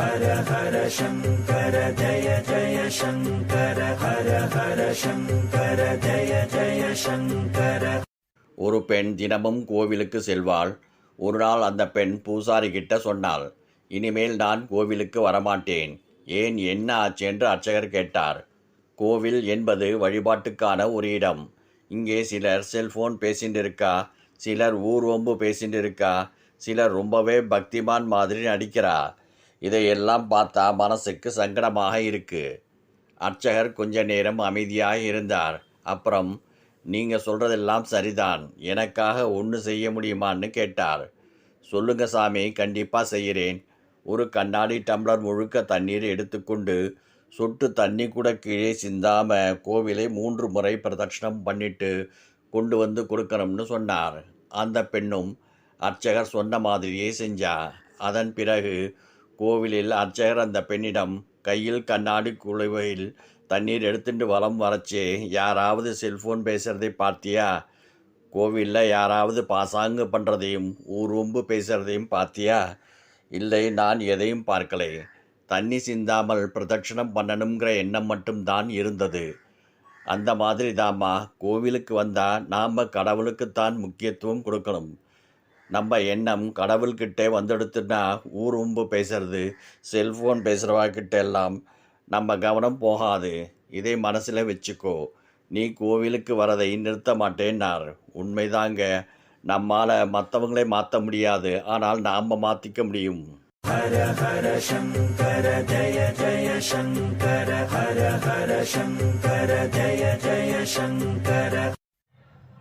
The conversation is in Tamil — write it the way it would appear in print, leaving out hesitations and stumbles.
ஹர ஹர சங்கர ஜய ஜய சங்கர ஹர ஹர சங்கர ஜய ஜய சங்கர. ஒரு பெண் தினமும் கோவிலுக்கு செல்வாள். ஒரு நாள் அந்த பெண் பூசாரி கிட்ட சொன்னாள், இனிமேல் நான் கோவிலுக்கு வரமாட்டேன். ஏன், என்ன ஆச்சு என்று அர்ச்சகர் கேட்டார். கோவில் என்பது வழிபாட்டுக்கான ஒரு இடம். இங்கே சிலர் செல்போன் பேசிட்டு இருக்கா, சிலர் ஊர்வம்பு பேசிட்டு இருக்கா, சிலர் ரொம்பவே பக்திமான் மாதிரி நடிக்கிறா. இதையெல்லாம் பார்த்தா மனசுக்கு சங்கடமாக இருக்கு. அர்ச்சகர் கொஞ்ச நேரம் அமைதியாக இருந்தார். அப்புறம், நீங்கள் சொல்கிறதெல்லாம் சரிதான், எனக்காக ஒன்று செய்ய முடியுமான்னு கேட்டார். சொல்லுங்க சாமி, கண்டிப்பாக செய்கிறேன். ஒரு கண்ணாடி டம்ளர் முழுக்க தண்ணீர் எடுத்துக்கொண்டு சொட்டு தண்ணி கூட கீழே சிந்தாமல் கோவிலை 3 முறை பிரதட்சணம் பண்ணிட்டு கொண்டு வந்து கொடுக்கணும்னு சொன்னார். அந்த பெண்ணும் அர்ச்சகர் சொன்ன மாதிரியே செஞ்சா. அதன் பிறகு கோவிலில் அர்ச்சகர் அந்த பெண்ணிடம், கையில் கண்ணாடி குழுவையில் தண்ணீர் எடுத்துட்டு வலம் வரச்சே யாராவது செல்ஃபோன் பேசுகிறதை பார்த்தியா? கோவிலில் யாராவது பாசாங்கு பண்ணுறதையும் ஊர்வம்பு பேசுகிறதையும் பார்த்தியா? இல்லை, நான் எதையும் பார்க்கலை. தண்ணி சிந்தாமல் பிரதட்சணம் பண்ணணுங்கிற எண்ணம் மட்டும்தான் இருந்தது. அந்த மாதிரி தாம்மா, கோவிலுக்கு வந்தால் நாம் கடவுளுக்குத்தான் முக்கியத்துவம் கொடுக்கணும். நம்ம எண்ணம் கடவுள்கிட்டே வந்துடுத்துனா ஊர்வம்பு பேசுறது, செல்ஃபோன் பேசுகிறவாக்கிட்ட எல்லாம் நம்ம கவனம் போகாது. இதை மனசில் வச்சுக்கோ. நீ கோவிலுக்கு வரதை நிறுத்த மாட்டேன்னார். உண்மைதாங்க, நம்மால் மற்றவங்களே மாற்ற முடியாது, ஆனால் நாம் மாற்றிக்க முடியும். ஹர ஹர சங்கர ஜய ஜய சங்கர ஹர ஹர சங்கர ஜய ஜய சங்கர.